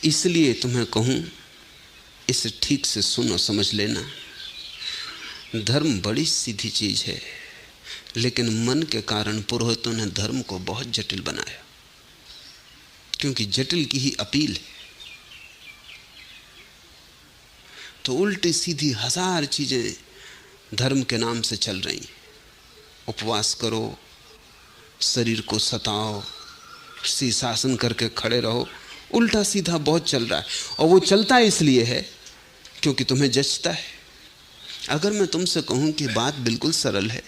इसलिए तुम्हें कहूं, इसे ठीक से सुनो, समझ लेना। धर्म बड़ी सीधी चीज है, लेकिन मन के कारण पुरोहितों ने धर्म को बहुत जटिल बनाया, क्योंकि जटिल की ही अपील है। तो उल्टी सीधी हजार चीजें धर्म के नाम से चल रही हैं। उपवास करो, शरीर को सताओ, शीर्षासन करके खड़े रहो, उल्टा सीधा बहुत चल रहा है। और वो चलता इसलिए है क्योंकि तुम्हें जचता है। अगर मैं तुमसे कहूं कि बात बिल्कुल सरल है,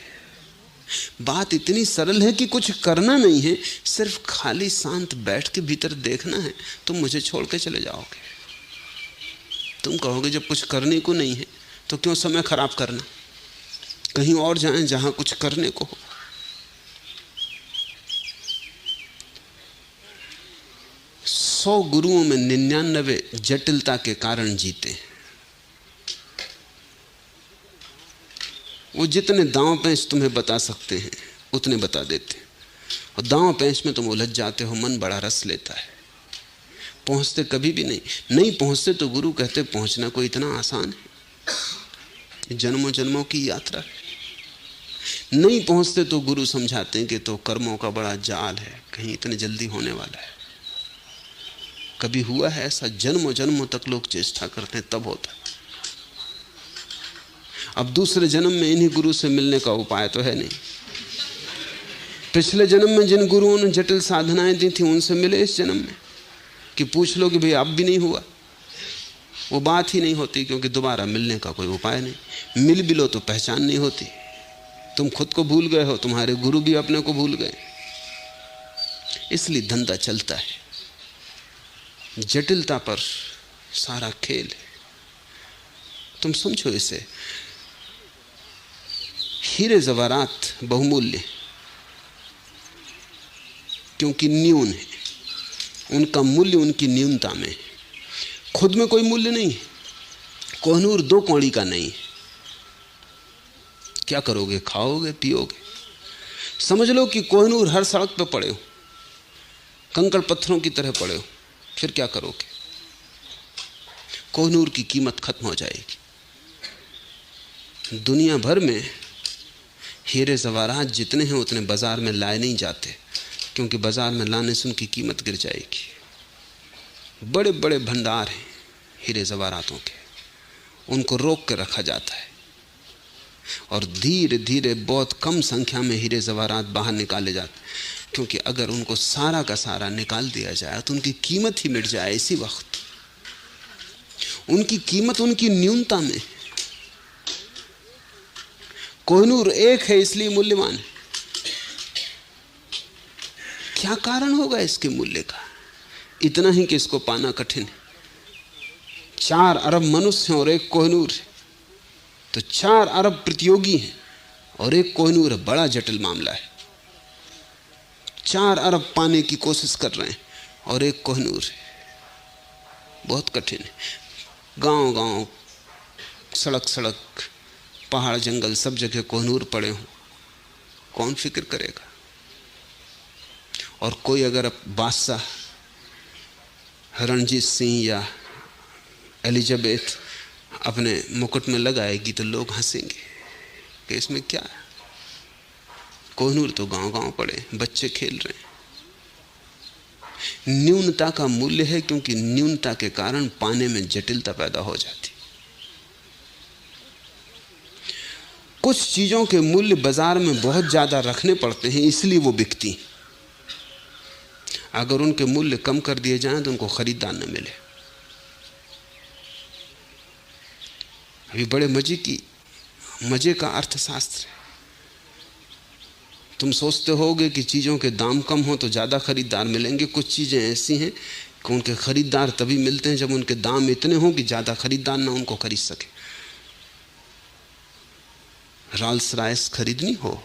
बात इतनी सरल है कि कुछ करना नहीं है, सिर्फ खाली शांत बैठ के भीतर देखना है, तुम मुझे छोड़ के चले जाओगे। तुम कहोगे जब कुछ करने को नहीं है तो क्यों समय खराब करना, कहीं और जाएं जहां कुछ करने को हो। सौ गुरुओं में 99 जटिलता के कारण जीते हैं। वो जितने दांव पेंच तुम्हें बता सकते हैं उतने बता देते हैं, और दांव पेंच में तुम उलझ जाते हो। मन बड़ा रस लेता है, पहुंचते कभी भी नहीं पहुंचते। तो गुरु कहते पहुंचना कोई इतना आसान है, जन्मों जन्मों की यात्रा है। नहीं पहुंचते तो गुरु समझाते हैं कि तो कर्मों का बड़ा जाल है, कहीं इतने जल्दी होने वाला है। कभी हुआ है ऐसा? जन्मों जन्मों तक लोग चेष्टा करते हैं, तब होता है। अब दूसरे जन्म में इन्हीं गुरु से मिलने का उपाय तो है नहीं। पिछले जन्म में जिन गुरुओं ने जटिल साधनाएं दी थी उनसे मिले इस जन्म में, कि पूछ लो कि भाई अब भी नहीं हुआ। वो बात ही नहीं होती, क्योंकि दोबारा मिलने का कोई उपाय नहीं। मिल भी लो तो पहचान नहीं होती। तुम खुद को भूल गए हो, तुम्हारे गुरु भी अपने को भूल गए। इसलिए धंधा चलता है, जटिलता पर सारा खेल है। तुम समझो इसे, हीरे जवारात बहुमूल्य क्योंकि न्यून है, उनका मूल्य उनकी न्यूनता में। खुद में कोई मूल्य नहीं है। कोहनूर 2 कौड़ी का नहीं है। क्या करोगे? खाओगे, पियोगे। समझ लो कि कोहनूर हर सड़क पर पड़े हो, कंकड़ पत्थरों की तरह पड़े हो, फिर क्या करोगे? कोहनूर की कीमत खत्म हो जाएगी। दुनिया भर में हीरे जवाहरात जितने हैं उतने बाजार में लाए नहीं जाते, क्योंकि बाजार में लाने से उनकी कीमत गिर जाएगी। बड़े बड़े भंडार हैं हीरे जवाहरातों के, उनको रोक के रखा जाता है, और धीरे धीरे बहुत कम संख्या में हीरे जवाहरात बाहर निकाले जाते, क्योंकि अगर उनको सारा का सारा निकाल दिया जाए तो उनकी कीमत ही मिट जाए। इसी वक्त उनकी कीमत उनकी न्यूनता में। कोहिनूर एक है इसलिए मूल्यवान है। क्या कारण होगा इसके मूल्य का? इतना ही कि इसको पाना कठिन है। 4 अरब मनुष्य हैं और एक कोहिनूर है, तो 4 अरब प्रतियोगी हैं और एक कोहिनूर है। बड़ा जटिल मामला है। 4 अरब पाने की कोशिश कर रहे हैं और एक कोहिनूर है। बहुत कठिन है। गांव गांव, सड़क सड़क, पहाड़ जंगल, सब जगह कोहिनूर पड़े हों, कौन फिक्र करेगा? और कोई अगर बादशाह रणजीत सिंह या एलिजाबेथ अपने मुकुट में लगाएगी तो लोग हंसेंगे कि इसमें क्या है। कोहिनूर तो गांव गांव पड़े, बच्चे खेल रहे हैं। न्यूनता का मूल्य है, क्योंकि न्यूनता के कारण पाने में जटिलता पैदा हो जाती। कुछ चीजों के मूल्य बाजार में बहुत ज्यादा रखने पड़ते हैं, इसलिए वो बिकती। अगर उनके मूल्य कम कर दिए जाएं तो उनको खरीदार न मिले। अभी बड़े मजे का अर्थशास्त्र है। तुम सोचते होगे कि चीज़ों के दाम कम हो तो ज़्यादा खरीदार मिलेंगे। कुछ चीज़ें ऐसी हैं कि उनके खरीदार तभी मिलते हैं जब उनके दाम इतने हों कि ज़्यादा खरीदार ना उनको खरीद सके। रॉल्स रॉयस खरीदनी हो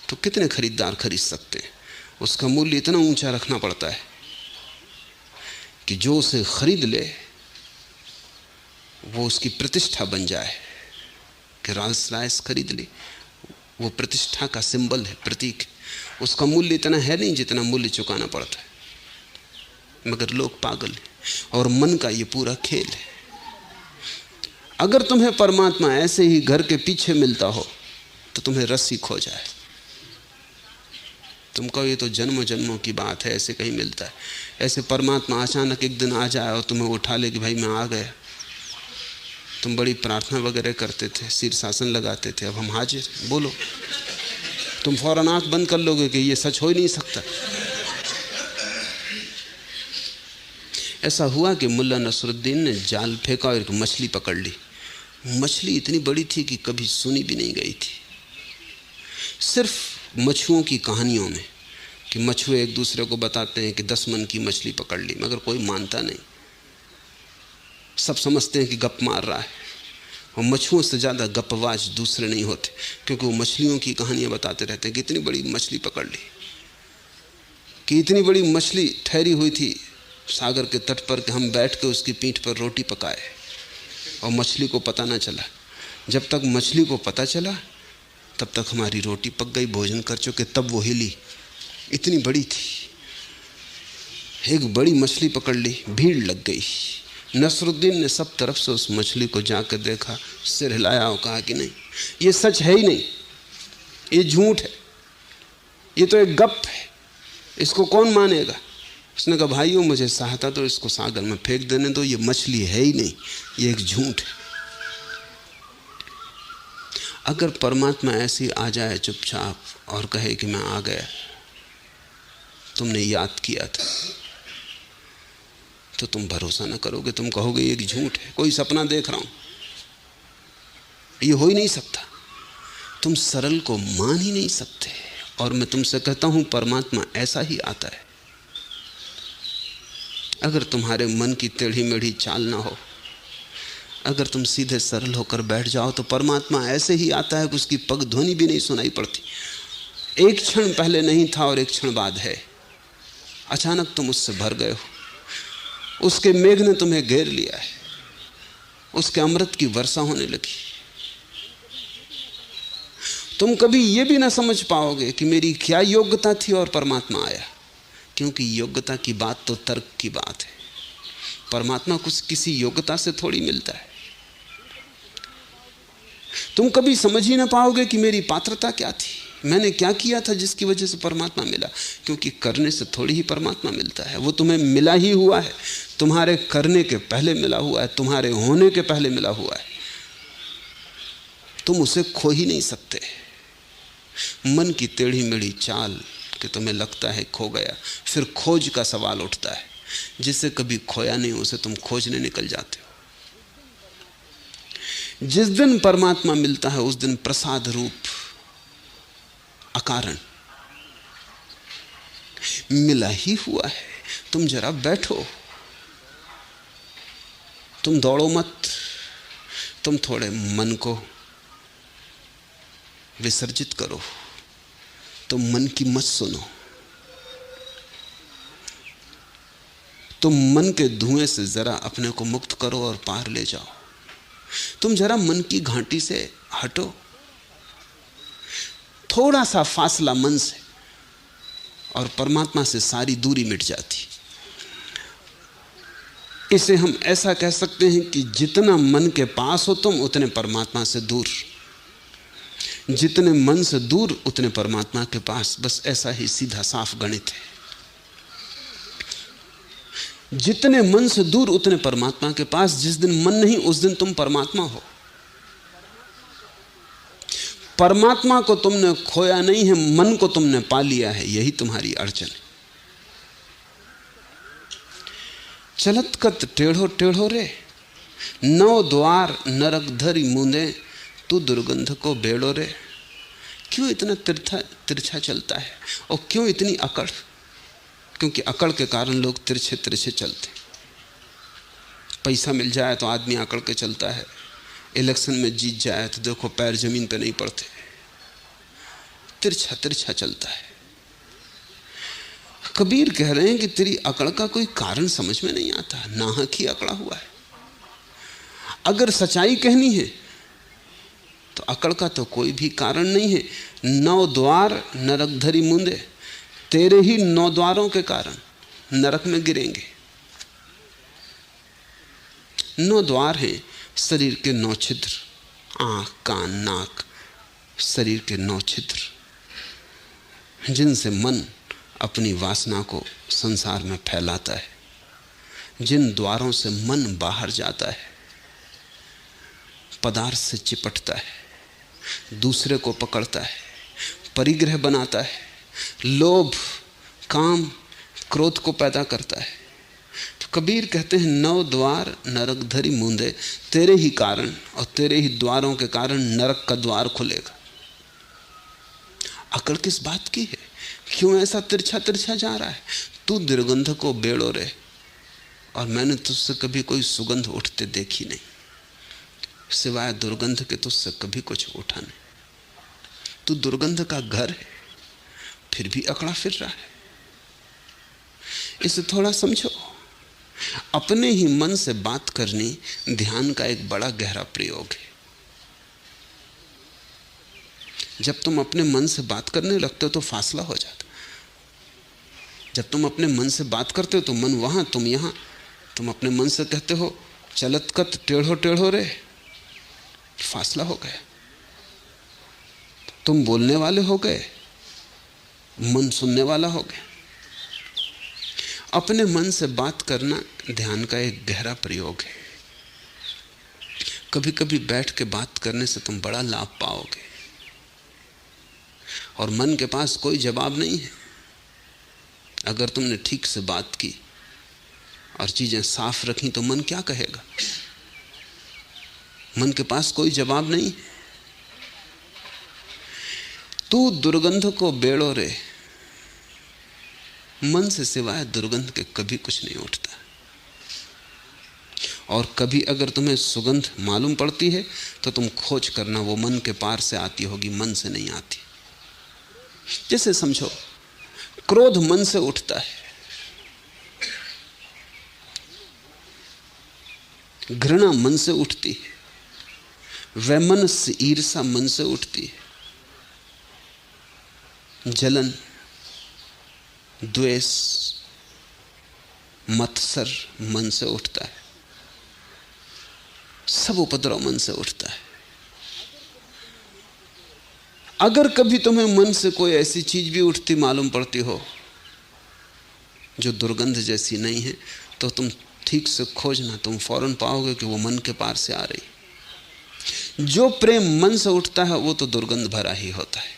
तो कितने खरीदार खरीद सकते हैं? उसका मूल्य इतना ऊंचा रखना पड़ता है कि जो उसे खरीद ले वो उसकी प्रतिष्ठा बन जाए कि रॉल्स रॉयस खरीद ली। वो प्रतिष्ठा का सिंबल है, प्रतीक। उसका मूल्य इतना है नहीं जितना मूल्य चुकाना पड़ता है। मगर लोग पागल हैं, और मन का ये पूरा खेल है। अगर तुम्हें परमात्मा ऐसे ही घर के पीछे मिलता हो तो तुम्हें रस्सी खो जाए। तुम कहो ये तो जन्मों जन्मों की बात है, ऐसे कहीं मिलता है। ऐसे परमात्मा अचानक एक दिन आ जाए और तुम्हें उठा ले कि भाई मैं आ गया। तुम बड़ी प्रार्थना वगैरह करते थे, शीर्षासन लगाते थे, अब हम हाजिर, बोलो। तुम फौरन आंख बंद कर लोगे कि ये सच हो ही नहीं सकता। ऐसा हुआ कि मुल्ला नसरुद्दीन ने जाल फेंका और एक मछली पकड़ ली। मछली इतनी बड़ी थी कि कभी सुनी भी नहीं गई थी। सिर्फ मछुओं की कहानियों में कि मछुए एक दूसरे को बताते हैं कि 10 मन की मछली पकड़ ली, मगर कोई मानता नहीं। सब समझते हैं कि गप मार रहा है, और मछुओं से ज़्यादा गपवाज दूसरे नहीं होते, क्योंकि वो मछलियों की कहानियाँ बताते रहते हैं कि इतनी बड़ी मछली पकड़ ली, कि इतनी बड़ी मछली ठहरी हुई थी सागर के तट पर कि हम बैठ के उसकी पीठ पर रोटी पकाए और मछली को पता ना चला। जब तक मछली को पता चला तब तक हमारी रोटी पक गई, भोजन कर चुके, तब वो हिली, इतनी बड़ी थी। एक बड़ी मछली पकड़ ली, भीड़ लग गई। नसरुद्दीन ने सब तरफ से उस मछली को जाकर देखा, सिर हिलाया और कहा कि नहीं, ये सच है ही नहीं, ये झूठ है, ये तो एक गप है, इसको कौन मानेगा। उसने कहा भाइयों मुझे सहायता तो इसको सागर में फेंक देने दो, ये मछली है ही नहीं, ये एक झूठ है। अगर परमात्मा ऐसी आ जाए चुपचाप और कहे कि मैं आ गया, तुमने याद किया था, तो तुम भरोसा ना करोगे, तुम कहोगे ये एक झूठ है, कोई सपना देख रहा हूं, ये हो ही नहीं सकता। तुम सरल को मान ही नहीं सकते। और मैं तुमसे कहता हूं परमात्मा ऐसा ही आता है। अगर तुम्हारे मन की टेढ़ी मेढ़ी चाल ना हो, अगर तुम सीधे सरल होकर बैठ जाओ, तो परमात्मा ऐसे ही आता है कि उसकी पग ध्वनि भी नहीं सुनाई पड़ती। एक क्षण पहले नहीं था और एक क्षण बाद है। अचानक तुम उससे भर गए हो, उसके मेघ ने तुम्हें घेर लिया है, उसके अमृत की वर्षा होने लगी। तुम कभी ये भी ना समझ पाओगे कि मेरी क्या योग्यता थी और परमात्मा आया, क्योंकि योग्यता की बात तो तर्क की बात है। परमात्मा कुछ किसी योग्यता से थोड़ी मिलता है। तुम कभी समझ ही ना पाओगे कि मेरी पात्रता क्या थी, मैंने क्या किया था जिसकी वजह से परमात्मा मिला, क्योंकि करने से थोड़ी ही परमात्मा मिलता है। वो तुम्हें मिला ही हुआ है, तुम्हारे करने के पहले मिला हुआ है, तुम्हारे होने के पहले मिला हुआ है। तुम उसे खो ही नहीं सकते। मन की टेढ़ी मेढ़ी चाल कि तुम्हें लगता है खो गया, फिर खोज का सवाल उठता है। जिसे कभी खोया नहीं उसे तुम खोजने निकल जाते हो। जिस दिन परमात्मा मिलता है उस दिन प्रसाद रूप अकारण मिला ही हुआ है। तुम जरा बैठो, तुम दौड़ो मत, तुम थोड़े मन को विसर्जित करो, तुम मन की मत सुनो, तुम मन के धुएं से जरा अपने को मुक्त करो और पार ले जाओ। तुम जरा मन की घाटी से हटो, थोड़ा सा फासला मन से, और परमात्मा से सारी दूरी मिट जाती। इसे हम ऐसा कह सकते हैं कि जितना मन के पास हो तुम, उतने परमात्मा से दूर, जितने मन से दूर उतने परमात्मा के पास। बस ऐसा ही सीधा साफ गणित है। जितने मन से दूर उतने परमात्मा के पास। जिस दिन मन नहीं उस दिन तुम परमात्मा हो। परमात्मा को तुमने खोया नहीं है, मन को तुमने पा लिया है, यही तुम्हारी अड़चन है। चलत कत टेढ़ो टेढ़ो रे, नौ द्वार नरक धरी मुंदे, तू दुर्गंध को बेड़ो रे। क्यों इतना तिरछा चलता है और क्यों इतनी अकड़? क्योंकि अकड़ के कारण लोग तिरछे तिरछे चलते। पैसा मिल जाए तो आदमी अकड़ के चलता है, इलेक्शन में जीत जाए तो देखो पैर जमीन पे नहीं पड़ते, तिरछा तिरछा चलता है। कबीर कह रहे हैं कि तेरी अकड़ का कोई कारण समझ में नहीं आता, नाहक ही अकड़ा हुआ है। अगर सच्चाई कहनी है तो अकड़ का तो कोई भी कारण नहीं है। 9 द्वार नरक धरी मुंदे, तेरे ही 9 द्वारों के कारण नरक में गिरेंगे। 9 द्वार हैं शरीर के 9 छिद्र, आंख, कान, नाक, शरीर के 9 छिद्र, जिनसे मन अपनी वासना को संसार में फैलाता है। जिन द्वारों से मन बाहर जाता है, पदार्थ से चिपटता है, दूसरे को पकड़ता है, परिग्रह बनाता है, लोभ, काम, क्रोध को पैदा करता है। तो कबीर कहते हैं 9 द्वार नरक धरी मूंदे, तेरे ही कारण और तेरे ही द्वारों के कारण नरक का द्वार खुलेगा। अकड़ किस बात की है? क्यों ऐसा तिरछा तिरछा जा रहा है? तू दुर्गंध को बेड़ो रे, और मैंने तुझसे कभी कोई सुगंध उठते देखी नहीं, सिवाय दुर्गंध के तुझसे कभी कुछ उठा नहीं। तू दुर्गंध का घर है, फिर भी अकड़ा फिर रहा है। इसे थोड़ा समझो। अपने ही मन से बात करनी ध्यान का एक बड़ा गहरा प्रयोग है। जब तुम अपने मन से बात करने लगते हो तो फासला हो जाता। जब तुम अपने मन से बात करते हो तो मन वहां, तुम यहां। तुम अपने मन से कहते हो चलत कत टेढ़ो टेढ़ो रे, फासला हो गया। तुम बोलने वाले हो गए, मन सुनने वाला हो गया। अपने मन से बात करना ध्यान का एक गहरा प्रयोग है। कभी कभी बैठ के बात करने से तुम बड़ा लाभ पाओगे, और मन के पास कोई जवाब नहीं है। अगर तुमने ठीक से बात की और चीजें साफ रखी तो मन क्या कहेगा? मन के पास कोई जवाब नहीं है। तू दुर्गंध को बेड़ो रे, मन से सिवाय दुर्गंध के कभी कुछ नहीं उठता। और कभी अगर तुम्हें सुगंध मालूम पड़ती है तो तुम खोज करना, वो मन के पार से आती होगी, मन से नहीं आती। जैसे समझो, क्रोध मन से उठता है, घृणा मन से उठती है, वैमनस्य ईर्षा मन से उठती है, जलन, द्वेष, मत्सर मन से उठता है। सब उपद्रव मन से उठता है। अगर कभी तुम्हें मन से कोई ऐसी चीज भी उठती मालूम पड़ती हो जो दुर्गंध जैसी नहीं है, तो तुम ठीक से खोजना, तुम फौरन पाओगे कि वो मन के पार से आ रही। जो प्रेम मन से उठता है वो तो दुर्गंध भरा ही होता है,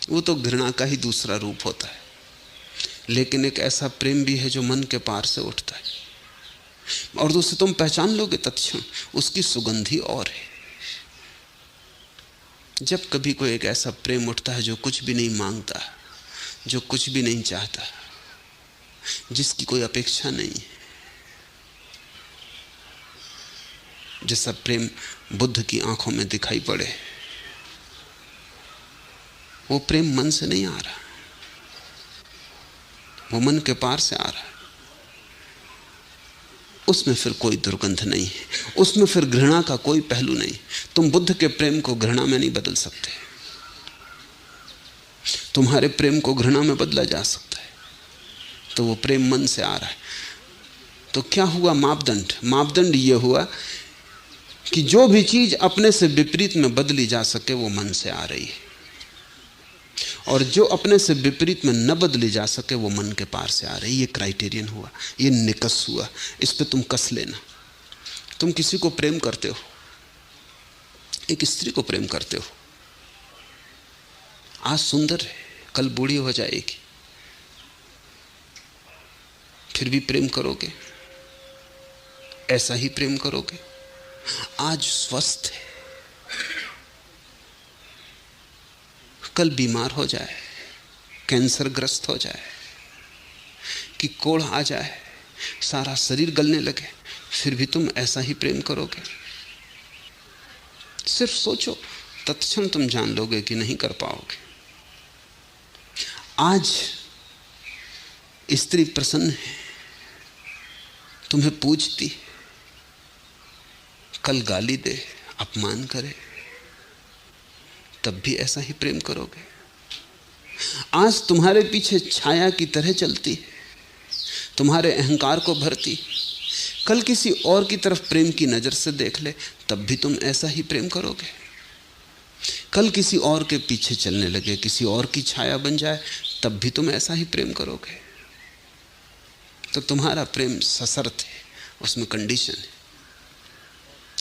वो तो घृणा का ही दूसरा रूप होता है। लेकिन एक ऐसा प्रेम भी है जो मन के पार से उठता है, और उसे तुम पहचान लोगे तत्क्षण, उसकी सुगंध ही और है। जब कभी कोई एक ऐसा प्रेम उठता है जो कुछ भी नहीं मांगता, जो कुछ भी नहीं चाहता, जिसकी कोई अपेक्षा नहीं है, जैसा प्रेम बुद्ध की आंखों में दिखाई पड़े, वो प्रेम मन से नहीं आ रहा, वो मन के पार से आ रहा है। उसमें फिर कोई दुर्गंध नहीं है, उसमें फिर घृणा का कोई पहलू नहीं। तुम बुद्ध के प्रेम को घृणा में नहीं बदल सकते, तुम्हारे प्रेम को घृणा में बदला जा सकता है। तो वो प्रेम मन से आ रहा है। तो क्या हुआ मापदंड? मापदंड ये हुआ कि जो भी चीज अपने से विपरीत में बदली जा सके वो मन से आ रही है, और जो अपने से विपरीत में न बदली जा सके वो मन के पार से आ रही है। ये क्राइटेरियन हुआ, ये निकस हुआ। इस पे तुम कस लेना। तुम किसी को प्रेम करते हो, एक स्त्री को प्रेम करते हो, आज सुंदर है, कल बूढ़ी हो जाएगी, फिर भी प्रेम करोगे, ऐसा ही प्रेम करोगे। आज स्वस्थ है, कल बीमार हो जाए, कैंसर ग्रस्त हो जाए, कि कोढ़ आ जाए, सारा शरीर गलने लगे, फिर भी तुम ऐसा ही प्रेम करोगे। सिर्फ सोचो, तत्क्षण तुम जान लोगे कि नहीं कर पाओगे। आज स्त्री प्रसन्न है, तुम्हें पूजती, कल गाली दे, अपमान करे, तब भी ऐसा ही प्रेम करोगे। आज तुम्हारे पीछे छाया की तरह चलती है, तुम्हारे अहंकार को भरती, कल किसी और की तरफ प्रेम की नजर से देख ले, तब भी तुम ऐसा ही प्रेम करोगे। कल किसी और के पीछे चलने लगे, किसी और की छाया बन जाए, तब भी तुम ऐसा ही प्रेम करोगे। तो तुम्हारा प्रेम सशर्त है, उसमें कंडीशन है,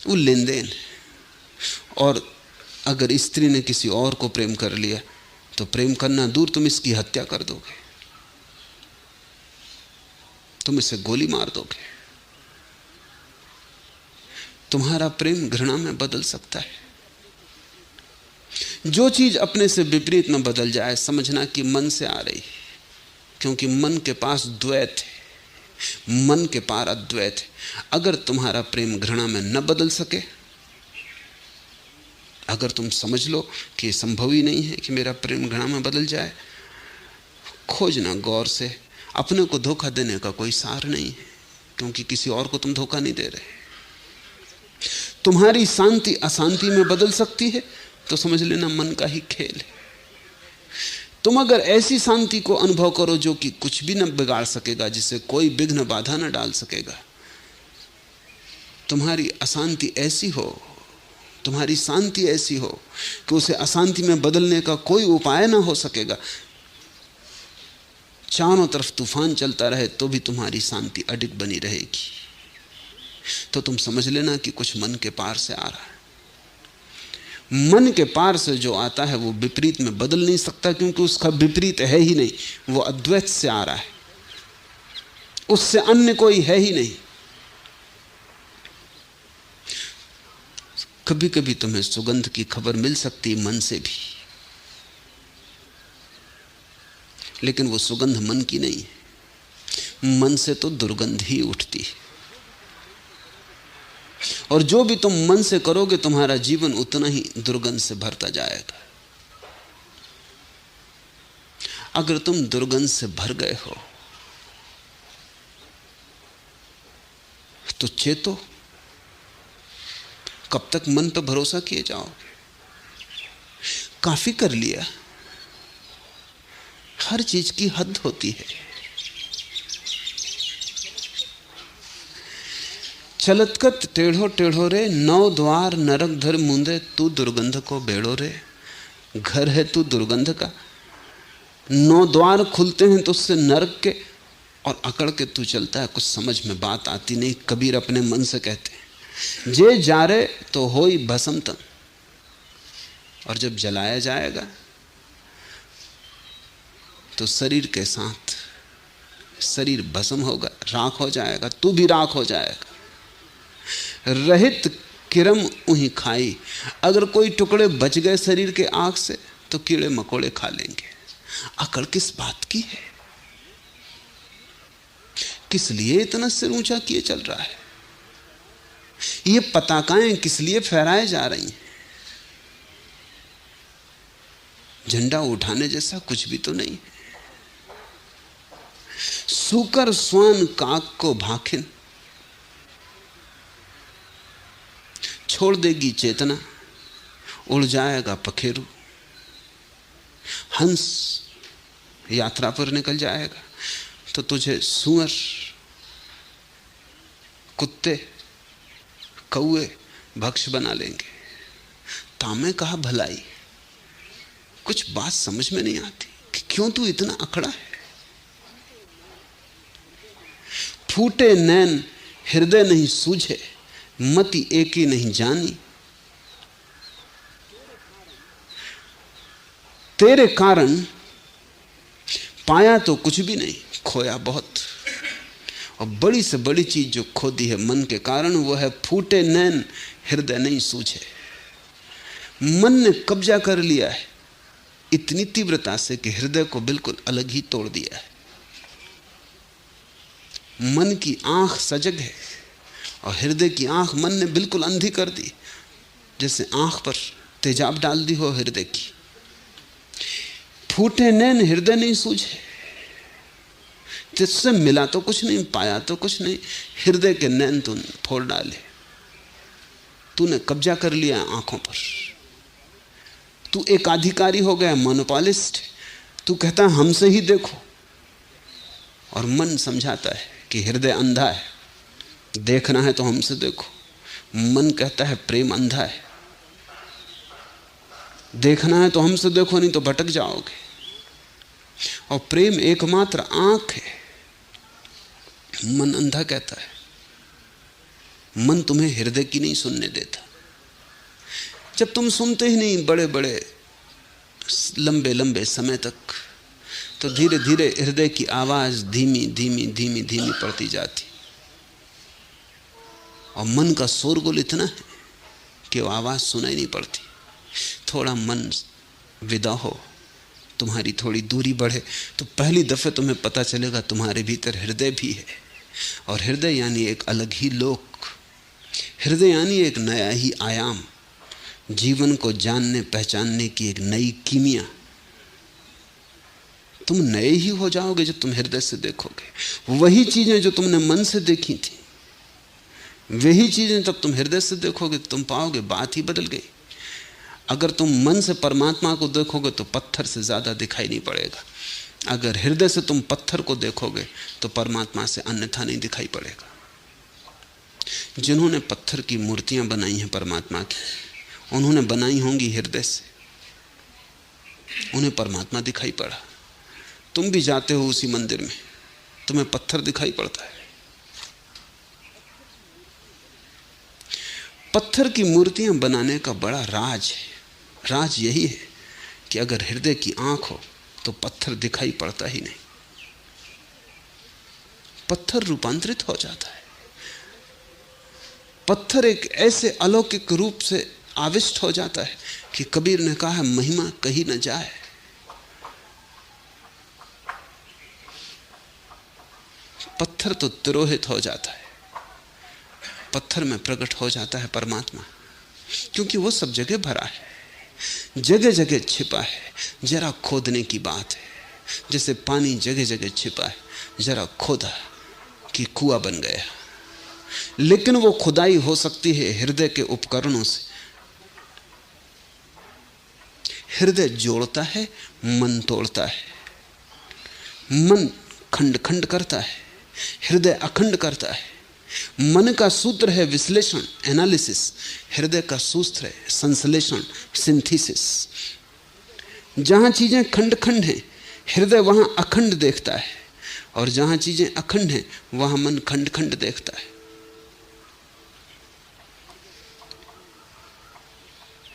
वो लेन देन है। और अगर स्त्री ने किसी और को प्रेम कर लिया तो प्रेम करना दूर, तुम इसकी हत्या कर दोगे, तुम इसे गोली मार दोगे। तुम्हारा प्रेम घृणा में बदल सकता है। जो चीज अपने से विपरीत में बदल जाए, समझना कि मन से आ रही है, क्योंकि मन के पास द्वैत है, मन के पार अद्वैत है। अगर तुम्हारा प्रेम घृणा में न बदल सके, अगर तुम समझ लो कि यह संभव ही नहीं है कि मेरा प्रेम घृणा में बदल जाए, खोजना गौर से। अपने को धोखा देने का कोई सार नहीं है, क्योंकि किसी और को तुम धोखा नहीं दे रहे। तुम्हारी शांति अशांति में बदल सकती है तो समझ लेना मन का ही खेल है। तुम अगर ऐसी शांति को अनुभव करो जो कि कुछ भी न बिगाड़ सकेगा, जिसे कोई विघ्न बाधा न डाल सकेगा, तुम्हारी अशांति ऐसी हो, तुम्हारी शांति ऐसी हो कि उसे अशांति में बदलने का कोई उपाय ना हो सकेगा, चारों तरफ तूफान चलता रहे तो भी तुम्हारी शांति अडिग बनी रहेगी, तो तुम समझ लेना कि कुछ मन के पार से आ रहा है। मन के पार से जो आता है वो विपरीत में बदल नहीं सकता, क्योंकि उसका विपरीत है ही नहीं, वो अद्वैत से आ रहा है, उससे अन्य कोई है ही नहीं। कभी कभी तुम्हें सुगंध की खबर मिल सकती मन से भी, लेकिन वो सुगंध मन की नहीं है। मन से तो दुर्गंध ही उठती है, और जो भी तुम मन से करोगे तुम्हारा जीवन उतना ही दुर्गंध से भरता जाएगा। अगर तुम दुर्गंध से भर गए हो तो चेतो, कब तक मन पर भरोसा किए जाओगे? काफी कर लिया। हर चीज की हद होती है। चलतकत टेढ़ो टेढ़ो रे, नौ द्वार नरक धर मूंदे, तू दुर्गंध को बेड़ो रे। घर है तू दुर्गंध का, 9 द्वार खुलते हैं तो उससे नरक के, और अकड़ के तू चलता है। कुछ समझ में बात आती नहीं। कबीर अपने मन से कहते हैं, जे जारे तो होई भस्म तन। और जब जलाया जाएगा तो शरीर के साथ शरीर भस्म होगा, राख हो जाएगा, तू भी राख हो जाएगा। रहित किरम उही खाई, अगर कोई टुकड़े बच गए शरीर के आग से तो कीड़े मकोड़े खा लेंगे। अकड़ किस बात की है? किस लिए इतना सिर ऊंचा किए चल रहा है? ये पताकाएं किस लिए फहराए जा रही हैं? झंडा उठाने जैसा कुछ भी तो नहीं। सूकर स्वान काक को भाखिन, छोड़ देगी चेतना, उड़ जाएगा पखेरु। हंस यात्रा पर निकल जाएगा तो तुझे सूअर, कुत्ते, कौए भक्ष बना लेंगे। तामे कहा भलाई, कुछ बात समझ में नहीं आती कि क्यों तू इतना अकड़ा है। फूटे नैन हृदय नहीं सूझे, मति एक ही नहीं जानी। तेरे कारण पाया तो कुछ भी नहीं, खोया बहुत। और बड़ी से बड़ी चीज जो खो दी है मन के कारण, वो है फूटे नैन हृदय नहीं सूझे। मन ने कब्जा कर लिया है इतनी तीव्रता से कि हृदय को बिल्कुल अलग ही तोड़ दिया है। मन की आंख सजग है और हृदय की आंख मन ने बिल्कुल अंधी कर दी, जैसे आंख पर तेजाब डाल दी हो हृदय की। फूटे नैन हृदय नहीं सूझे, तुझसे मिला तो कुछ नहीं, पाया तो कुछ नहीं, हृदय के नैन तूने फोड़ डाले। तूने कब्जा कर लिया आंखों पर। तू एक अधिकारी हो गया, मोनोपोलिस्ट। तू कहता है हमसे ही देखो, और मन समझाता है कि हृदय अंधा है, देखना है तो हमसे देखो। मन कहता है प्रेम अंधा है, देखना है तो हमसे देखो, नहीं तो भटक जाओगे। और प्रेम एकमात्र आंख है। मन अंधा कहता है। मन तुम्हें हृदय की नहीं सुनने देता। जब तुम सुनते ही नहीं बड़े बड़े लंबे लंबे समय तक, तो धीरे धीरे हृदय की आवाज धीमी धीमी धीमी धीमी पड़ती जाती। और मन का शोरगुल इतना है कि वो आवाज सुनाई नहीं पड़ती। थोड़ा मन विदा हो, तुम्हारी थोड़ी दूरी बढ़े, तो पहली दफे तुम्हें पता चलेगा तुम्हारे भीतर हृदय भी है। और हृदय यानी एक अलग ही लोक, हृदय यानी एक नया ही आयाम, जीवन को जानने पहचानने की एक नई कीमिया। तुम नए ही हो जाओगे जब तुम हृदय से देखोगे। वही चीजें जो तुमने मन से देखी थी, वही चीजें तब तुम हृदय से देखोगे, तुम पाओगे बात ही बदल गई। अगर तुम मन से परमात्मा को देखोगे तो पत्थर से ज्यादा दिखाई नहीं पड़ेगा। अगर हृदय से तुम पत्थर को देखोगे तो परमात्मा से अन्यथा नहीं दिखाई पड़ेगा। जिन्होंने पत्थर की मूर्तियां बनाई हैं परमात्मा की, उन्होंने बनाई होंगी हृदय से, उन्हें परमात्मा दिखाई पड़ा। तुम भी जाते हो उसी मंदिर में, तुम्हें पत्थर दिखाई पड़ता है। पत्थर की मूर्तियां बनाने का बड़ा राज है। राज यही है कि अगर हृदय की आंख हो तो पत्थर दिखाई पड़ता ही नहीं, पत्थर रूपांतरित हो जाता है। पत्थर एक ऐसे अलौकिक रूप से आविष्ट हो जाता है कि कबीर ने कहा है, महिमा कही न जाए। पत्थर तो तिरोहित हो जाता है, पत्थर में प्रकट हो जाता है परमात्मा, क्योंकि वो सब जगह भरा है, जगह जगह छिपा है। जरा खोदने की बात है, जैसे पानी जगह जगह छिपा है, जरा खोदा कि कुआं बन गया। लेकिन वो खुदाई हो सकती है हृदय के उपकरणों से। हृदय जोड़ता है, मन तोड़ता है। मन खंड खंड करता है, हृदय अखंड करता है। मन का सूत्र है विश्लेषण, एनालिसिस। हृदय का सूत्र है संश्लेषण, सिंथेसिस। जहां चीजें खंड खंड हैं, हृदय वहां अखंड देखता है, और जहां चीजें अखंड हैं वहां मन खंड खंड देखता है।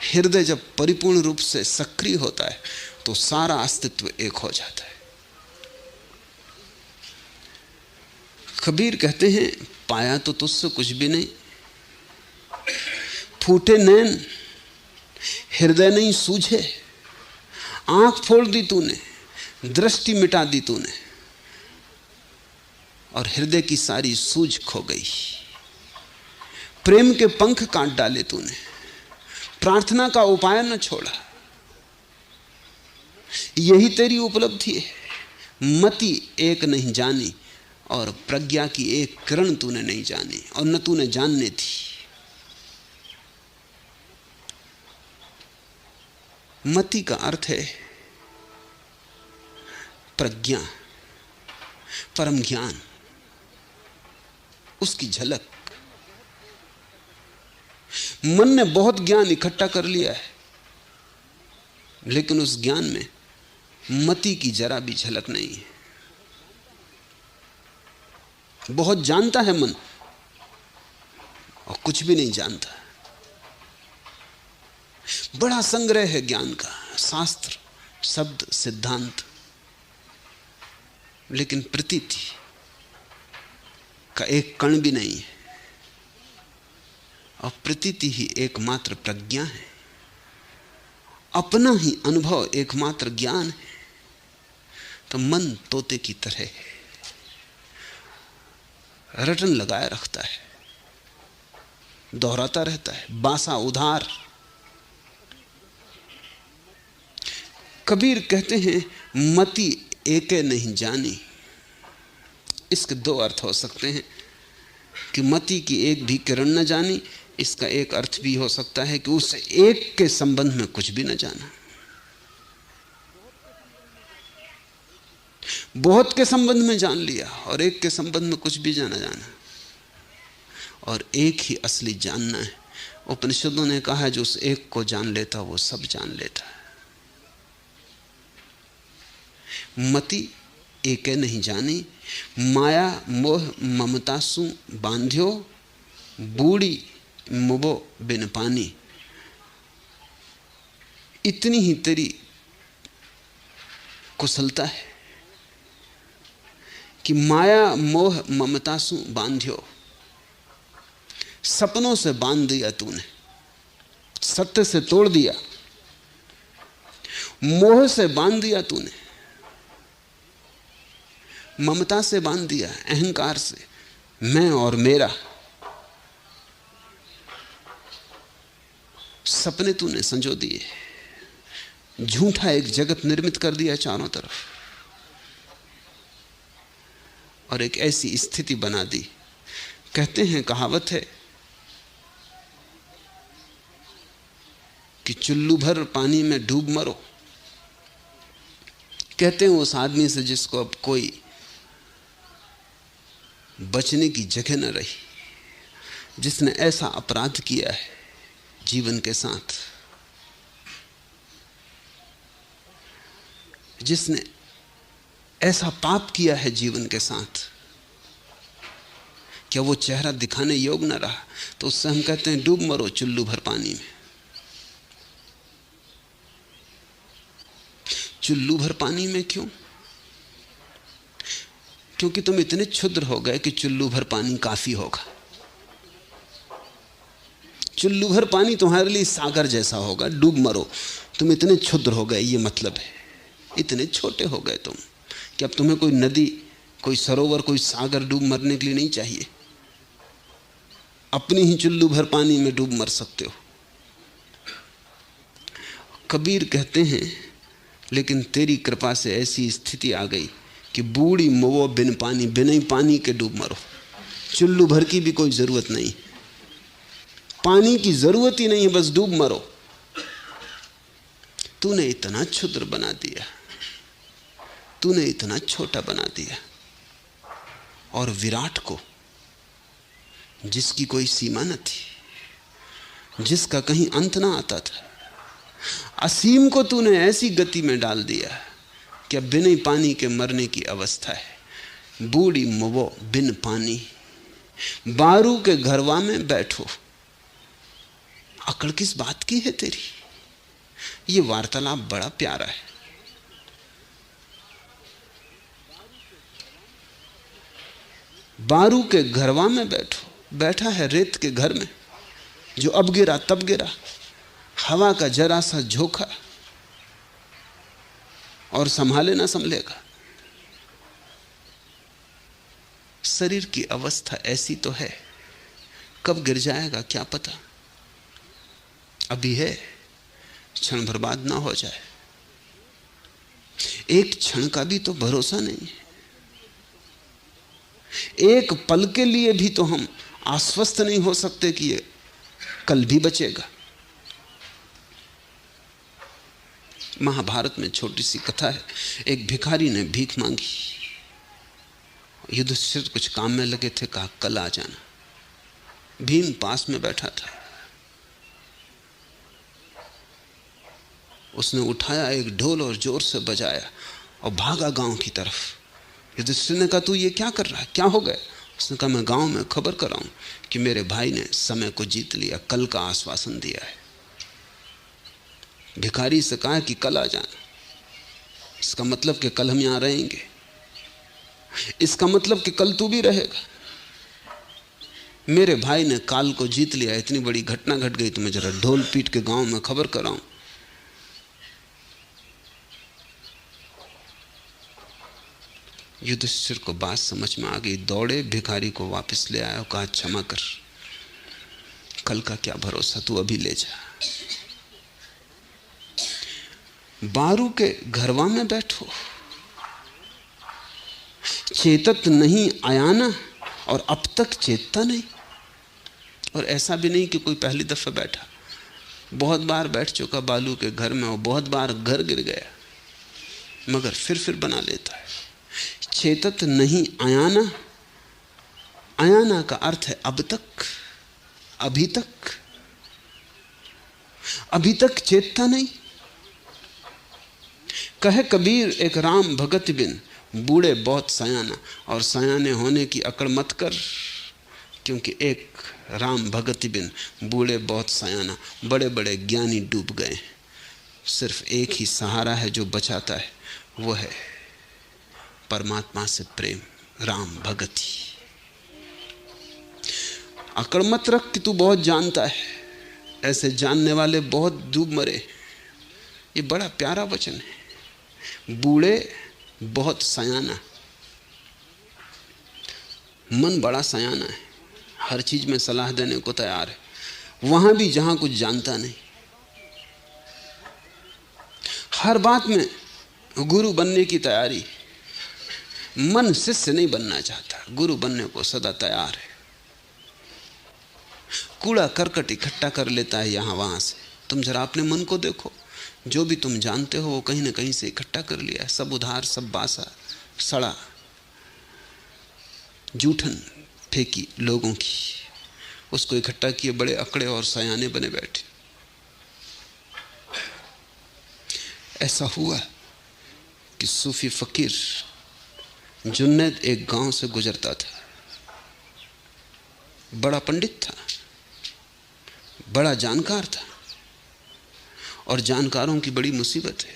हृदय जब परिपूर्ण रूप से सक्रिय होता है तो सारा अस्तित्व एक हो जाता है। कबीर कहते हैं, पाया तो तुझसे कुछ भी नहीं, फूटे नैन हृदय नहीं सूझे। आंख फोड़ दी तूने, दृष्टि मिटा दी तूने, और हृदय की सारी सूझ खो गई। प्रेम के पंख काट डाले तूने, प्रार्थना का उपाय न छोड़ा। यही तेरी उपलब्धि है। मति एक नहीं जानी, और प्रज्ञा की एक किरण तूने नहीं जानी, और न तूने जानने थी। मति का अर्थ है प्रज्ञा, परम ज्ञान, उसकी झलक। मन ने बहुत ज्ञान इकट्ठा कर लिया है, लेकिन उस ज्ञान में मति की जरा भी झलक नहीं है। बहुत जानता है मन, और कुछ भी नहीं जानता। बड़ा संग्रह है ज्ञान का, शास्त्र, शब्द, सिद्धांत, लेकिन प्रतीति का एक कण भी नहीं है। और प्रतीति ही एकमात्र प्रज्ञा है, अपना ही अनुभव एकमात्र ज्ञान है। तो मन तोते की तरह है, रटन लगाए रखता है, दोहराता रहता है, बासा उधार। कबीर कहते हैं, मति एके नहीं जानी। इसके दो अर्थ हो सकते हैं कि मति की एक भी किरण न जानी। इसका एक अर्थ भी हो सकता है कि उस एक के संबंध में कुछ भी न जाना। बहुत के संबंध में जान लिया और एक के संबंध में कुछ भी जाना जाना। और एक ही असली जानना है। उपनिषदों ने कहा है जो उस एक को जान लेता वो सब जान लेता है। मति एके नहीं जानी, माया मोह ममता सु बांध्यो, बूढ़ी मुबो बिन पानी। इतनी ही तेरी कुशलता है कि माया मोह ममता सु बांध्यो, सपनों से बांध दिया तूने, सत्य से तोड़ दिया, मोह से बांध दिया तूने, ममता से बांध दिया, अहंकार से, मैं और मेरा। सपने तूने संजो दिए, झूठा एक जगत निर्मित कर दिया चारों तरफ, और एक ऐसी स्थिति बना दी। कहते हैं, कहावत है कि चुल्लू भर पानी में डूब मरो। कहते हैं उस आदमी से जिसको अब कोई बचने की जगह न रही, जिसने ऐसा अपराध किया है जीवन के साथ, जिसने ऐसा पाप किया है जीवन के साथ, क्या वो चेहरा दिखाने योग्य न रहा, तो उससे हम कहते हैं डूब मरो चुल्लू भर पानी में। चुल्लू भर पानी में क्यों? क्योंकि तुम इतने क्षुद्र हो गए कि चुल्लू भर पानी काफी होगा। चुल्लू भर पानी तुम्हारे लिए सागर जैसा होगा, डूब मरो। तुम इतने क्षुद्र हो गए, ये मतलब है। इतने छोटे हो गए तुम कि अब तुम्हें कोई नदी, कोई सरोवर, कोई सागर डूब मरने के लिए नहीं चाहिए। अपनी ही चुल्लू भर पानी में डूब मर सकते हो। कबीर कहते हैं, लेकिन तेरी कृपा से ऐसी स्थिति आ गई कि बूढ़ी मुवो बिन पानी, बिना ही पानी के डूब मरो। चुल्लू भर की भी कोई जरूरत नहीं, पानी की जरूरत ही नहीं है, बस डूब मरो। तूने इतना क्षुद्र बना दिया, तूने इतना छोटा बना दिया, और विराट को, जिसकी कोई सीमा न थी, जिसका कहीं अंत ना आता था, असीम को तूने ऐसी गति में डाल दिया कि अब बिना पानी के मरने की अवस्था है। बूढ़ी मुवो बिन पानी, बारू के घरवा में बैठो। अकड़ किस बात की है तेरी? ये वार्तालाप बड़ा प्यारा है। बारू के घरवा में बैठो। बैठा है रेत के घर में, जो अब गिरा तब गिरा, हवा का जरा सा झोंका और संभाले ना संभलेगा। शरीर की अवस्था ऐसी तो है, कब गिर जाएगा क्या पता। अभी है, क्षण बर्बाद ना हो जाए। एक क्षण का भी तो भरोसा नहीं है। एक पल के लिए भी तो हम आश्वस्त नहीं हो सकते कि ये कल भी बचेगा। महाभारत में छोटी सी कथा है। एक भिखारी ने भीख मांगी, युधिष्ठिर कुछ काम में लगे थे, कहा कल आ जाना। भीम पास में बैठा था, उसने उठाया एक ढोल और जोर से बजाया और भागा गांव की तरफ। युधिष्ठिर ने कहा तू ये क्या कर रहा है, क्या हो गया? उसने कहा मैं गांव में खबर कराऊं कि मेरे भाई ने समय को जीत लिया, कल का आश्वासन दिया है। भिखारी से कहा कि कल आ जाना। इसका मतलब कि कल हम यहां रहेंगे, इसका मतलब कि कल तू भी रहेगा। मेरे भाई ने काल को जीत लिया, इतनी बड़ी घटना घट गई, तो मैं जरा ढोल पीट के गांव में खबर कराऊं। युधिष्ठिर को बात समझ में आ गई, दौड़े भिखारी को वापस ले आया और कहा क्षमा कर, कल का क्या भरोसा, तू अभी ले जा। बारू के घरवा में बैठो, चेतत नहीं आयाना, और अब तक चेतता नहीं। और ऐसा भी नहीं कि कोई पहली दफा बैठा, बहुत बार बैठ चुका बालू के घर में, और बहुत बार घर गिर गया, मगर फिर बना लेता है। चेतत नहीं आयाना, अयाना का अर्थ है अब तक, अभी तक। अभी तक चेतता नहीं। कहे कबीर एक राम भगत बिन, बूढ़े बहुत सयाना। और सयाने होने की अकड़ मत कर, क्योंकि एक राम भगत बिन, बूढ़े बहुत सयाना। बड़े बड़े ज्ञानी डूब गए, सिर्फ एक ही सहारा है जो बचाता है, वो है परमात्मा से प्रेम, राम भगति। अकड़ मत रख कि तू बहुत जानता है, ऐसे जानने वाले बहुत डूब मरे। ये बड़ा प्यारा वचन है, बूढ़े बहुत सयाना। मन बड़ा सयाना है, हर चीज में सलाह देने को तैयार है, वहां भी जहां कुछ जानता नहीं। हर बात में गुरु बनने की तैयारी। मन शिष्य नहीं बनना चाहता, गुरु बनने को सदा तैयार है। कूड़ा करकट इकट्ठा कर लेता है यहां वहां से। तुम जरा अपने मन को देखो, जो भी तुम जानते हो वो कहीं ना कहीं से इकट्ठा कर लिया है। सब उधार, सब बासा, सड़ा, जूठन फेंकी लोगों की, उसको इकट्ठा किए बड़े अकड़े और सयाने बने बैठे। ऐसा हुआ कि सूफी फकीर जुन्नैद एक गांव से गुजरता था। बड़ा पंडित था, बड़ा जानकार था, और जानकारों की बड़ी मुसीबत है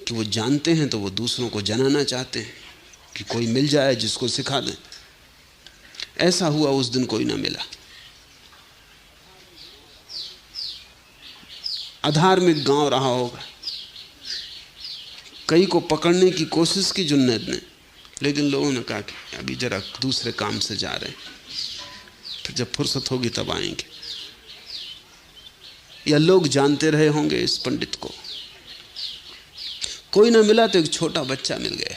कि वो जानते हैं तो वो दूसरों को जनाना चाहते हैं कि कोई मिल जाए जिसको सिखा दें। ऐसा हुआ, उस दिन कोई ना मिला। अधार्मिक गांव रहा होगा, कई को पकड़ने की कोशिश की जुन्नैद ने, लेकिन लोगों ने कहा कि अभी जरा दूसरे काम से जा रहे हैं, फिर जब फुर्सत होगी तब आएंगे। या लोग जानते रहे होंगे इस पंडित को। कोई ना मिला तो एक छोटा बच्चा मिल गया।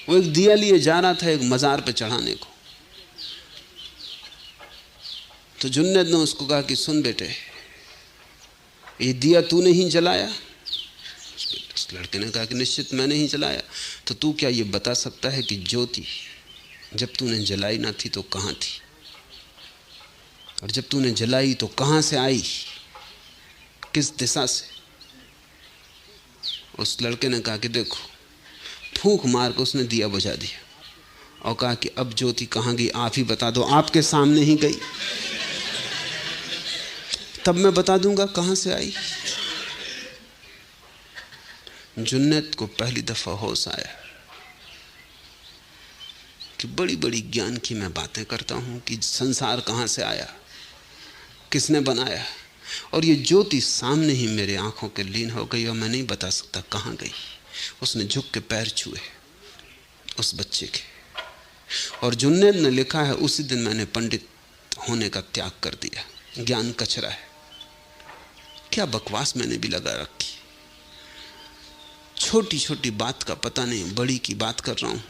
वो एक दिया लिए जा रहा था एक मजार पे चढ़ाने को। तो जुन्नैद ने उसको कहा कि सुन बेटे, ये दिया तूने ही जलाया? उस लड़के ने कहा कि निश्चित मैंने ही जलाया। तो तू क्या ये बता सकता है कि ज्योति जब तूने जलाई ना थी तो कहाँ थी, और जब तूने जलाई तो कहाँ से आई, किस दिशा से? उस लड़के ने कहा कि देखो, फूंक मार कर उसने दिया बुझा दिया और कहा कि अब ज्योति कहाँ गई आप ही बता दो। आपके सामने ही गई, तब मैं बता दूंगा कहाँ से आई। जुन्नैद को पहली दफा होश आया कि बड़ी बड़ी ज्ञान की मैं बातें करता हूं कि संसार कहां से आया, किसने बनाया, और ये ज्योति सामने ही मेरे आंखों के लीन हो गई और मैं नहीं बता सकता कहां गई। उसने झुक के पैर छुए उस बच्चे के, और जुन्नैद ने लिखा है उसी दिन मैंने पंडित होने का त्याग कर दिया। ज्ञान कचरा है। क्या बकवास मैंने भी लगा रखी। छोटी छोटी बात का पता नहीं, बड़ी की बात कर रहा हूं।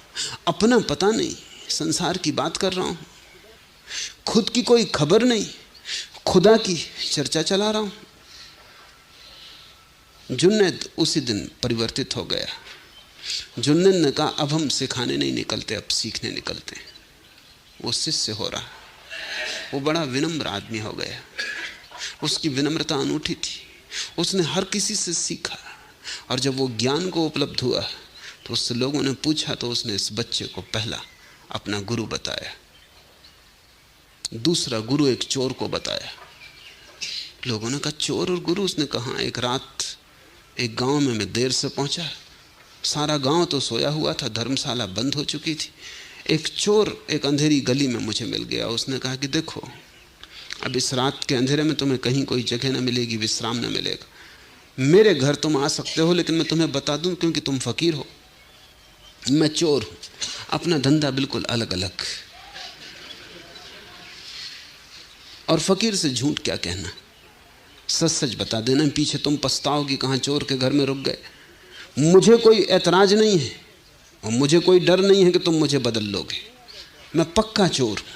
अपना पता नहीं, संसार की बात कर रहा हूं। खुद की कोई खबर नहीं, खुदा की चर्चा चला रहा हूं। जुन्नैद उसी दिन परिवर्तित हो गया। जुन्नैद ने कहा अब हम सिखाने नहीं निकलते, अब सीखने निकलते हैं। वो शिष्य हो रहा। वो बड़ा विनम्र आदमी हो गया। उसकी विनम्रता अनूठी थी। उसने हर किसी से सीखा, और जब वो ज्ञान को उपलब्ध हुआ तो उससे लोगों ने पूछा तो उसने इस बच्चे को पहला अपना गुरु बताया। दूसरा गुरु एक चोर को बताया। लोगों ने कहा चोर और गुरु? उसने कहा एक रात एक गांव में मैं देर से पहुंचा, सारा गांव तो सोया हुआ था, धर्मशाला बंद हो चुकी थी। एक चोर एक अंधेरी गली में मुझे मिल गया। उसने कहा कि देखो, अब इस रात के अंधेरे में तुम्हें कहीं कोई जगह ना मिलेगी, विश्राम ना मिलेगा। मेरे घर तुम आ सकते हो, लेकिन मैं तुम्हें बता दूं क्योंकि तुम फकीर हो, मैं चोर हूं, अपना धंधा बिल्कुल अलग अलग। और फकीर से झूठ क्या कहना, सच सच बता देना, पीछे तुम पछताओगे कहां चोर के घर में रुक गए। मुझे कोई ऐतराज नहीं है और मुझे कोई डर नहीं है कि तुम मुझे बदल लोगे। मैं पक्का चोर हूं।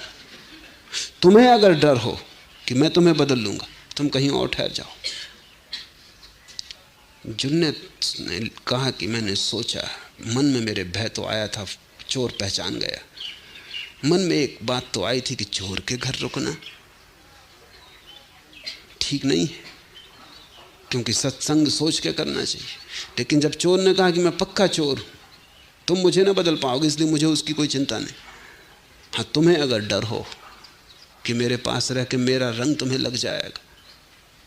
तुम्हें अगर डर हो कि मैं तुम्हें बदल लूंगा, तुम कहीं और ठहर जाओ। जुन्नैद ने कहा कि मैंने सोचा, मन में मेरे भय तो आया था, चोर पहचान गया, मन में एक बात तो आई थी कि चोर के घर रुकना ठीक नहीं है, क्योंकि सत्संग सोच के करना चाहिए। लेकिन जब चोर ने कहा कि मैं पक्का चोर हूं, तुम मुझे ना बदल पाओगे, इसलिए मुझे उसकी कोई चिंता नहीं। हाँ, तुम्हें अगर डर हो कि मेरे पास रह के मेरा रंग तुम्हें लग जाएगा,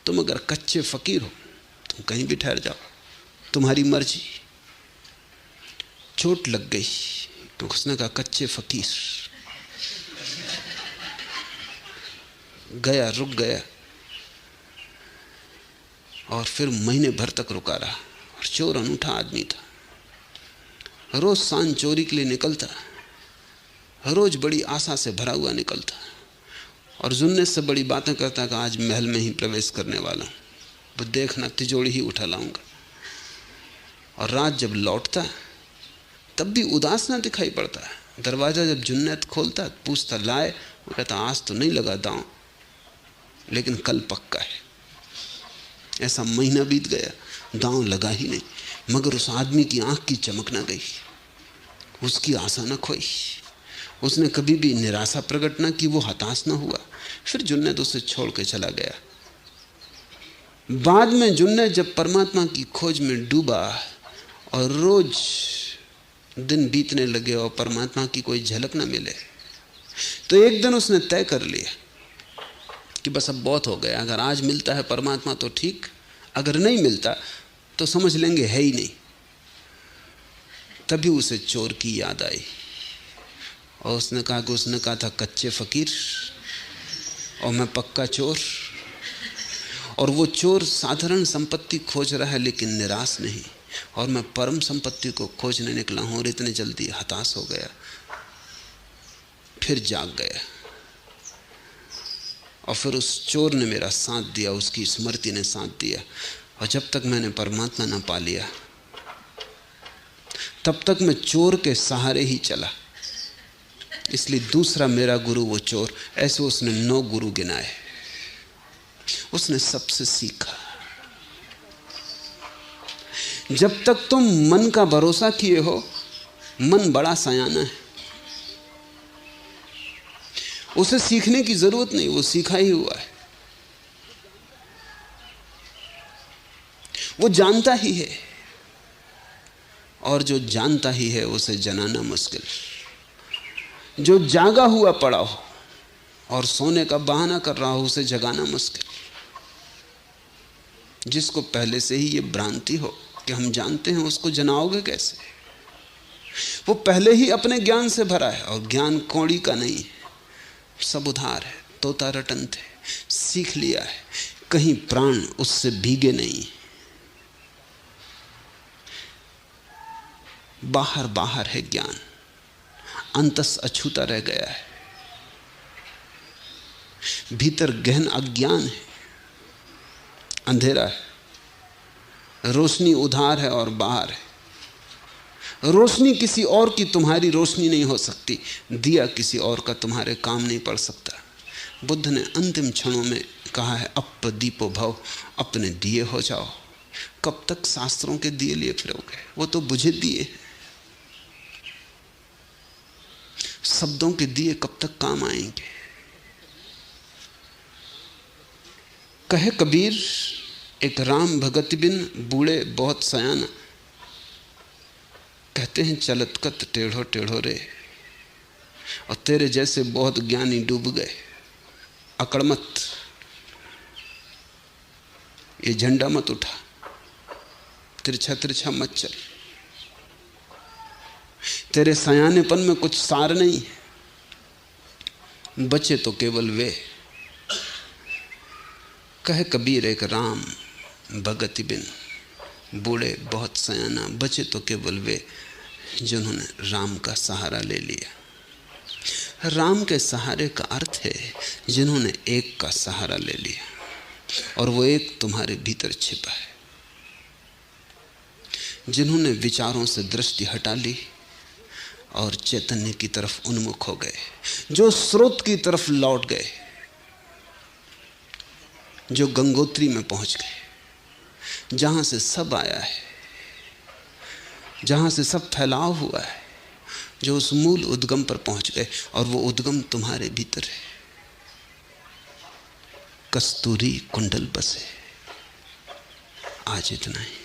तुम अगर कच्चे फकीर हो, तुम कहीं भी ठहर जाओ, तुम्हारी मर्जी। चोट लग गई तो उसने कहा कच्चे फकीर, गया, रुक गया, और फिर महीने भर तक रुका रहा। और चोर अनूठा आदमी था, रोज सांझ चोरी के लिए निकलता, रोज बड़ी आशा से भरा हुआ निकलता, और जुन्नत से बड़ी बातें करता कि आज महल में ही प्रवेश करने वाला हूं, वो देखना तिजोड़ी ही उठा लाऊंगा। और रात जब लौटता तब भी उदास ना दिखाई पड़ता। दरवाजा जब जुन्नत खोलता पूछता लाए, वो कहता आज तो नहीं लगा दांव, लेकिन कल पक्का है। ऐसा महीना बीत गया, दांव लगा ही नहीं, मगर उस आदमी की आंख की चमक ना गई, उसकी आशा न खोई, उसने कभी भी निराशा प्रकट ना की, वो हताश ना हुआ। फिर जुन्नत उसे छोड़ के चला गया। बाद में जुन्नत जब परमात्मा की खोज में डूबा और रोज दिन बीतने लगे और परमात्मा की कोई झलक ना मिले, तो एक दिन उसने तय कर लिया कि बस अब बहुत हो गया, अगर आज मिलता है परमात्मा तो ठीक, अगर नहीं मिलता तो समझ लेंगे है ही नहीं। तभी उसे चोर की याद आई और उसने कहा था कच्चे फकीर और मैं पक्का चोर। और वो चोर साधारण संपत्ति खोज रहा है लेकिन निराश नहीं, और मैं परम संपत्ति को खोजने निकला हूं और इतने जल्दी हताश हो गया। फिर जाग गया और फिर उस चोर ने मेरा साथ दिया, उसकी स्मृति ने साथ दिया। और जब तक मैंने परमात्मा ना पा लिया तब तक मैं चोर के सहारे ही चला। इसलिए दूसरा मेरा गुरु वो चोर। ऐसे उसने 9 गुरु गिनाए, उसने सबसे सीखा। जब तक तुम मन का भरोसा किए हो, मन बड़ा सयाना है, उसे सीखने की जरूरत नहीं, वो सीखा ही हुआ है, वो जानता ही है। और जो जानता ही है उसे जनाना मुश्किल। जो जागा हुआ पड़ा हो और सोने का बहाना कर रहा हो उसे जगाना मुश्किल। जिसको पहले से ही ये भ्रांति हो कि हम जानते हैं, उसको जनाओगे कैसे? वो पहले ही अपने ज्ञान से भरा है, और ज्ञान कौड़ी का नहीं है, सब उधार है, तोता रटन थे, सीख लिया है, कहीं प्राण उससे भीगे नहीं। बाहर बाहर है ज्ञान, अंतस अछूता रह गया है, भीतर गहन अज्ञान है, अंधेरा है, रोशनी उधार है और बाहर है। रोशनी किसी और की तुम्हारी रोशनी नहीं हो सकती, दिया किसी और का तुम्हारे काम नहीं पड़ सकता। बुद्ध ने अंतिम क्षणों में कहा है अप दीपो भव, अपने दिए हो जाओ। कब तक शास्त्रों के दिए लिए फिरोगे? वो तो बुझे दिए। शब्दों के दिए कब तक काम आएंगे? कहे कबीर एक राम भगत बिन बूढ़े बहुत सयाना, कहते हैं चलत कत टेढ़ो टेढ़ो रे, और तेरे जैसे बहुत ज्ञानी डूब गए। अकड़ मत, ये झंडा मत उठा, तिरछा तिरछा मत चल, तेरे सयानेपन में कुछ सार नहीं है, बचे तो केवल वे। कहे कबीर एक राम भगत बिन बूढ़े बहुत सयाना, बचे तो केवल वे जिन्होंने राम का सहारा ले लिया। राम के सहारे का अर्थ है जिन्होंने एक का सहारा ले लिया, और वो एक तुम्हारे भीतर छिपा है। जिन्होंने विचारों से दृष्टि हटा ली और चैतन्य की तरफ उन्मुख हो गए, जो स्रोत की तरफ लौट गए, जो गंगोत्री में पहुंच गए, जहां से सब आया है, जहां से सब फैलाव हुआ है, जो उस मूल उद्गम पर पहुंच गए, और वो उद्गम तुम्हारे भीतर है। कस्तूरी कुंडल बसे। आज इतना ही।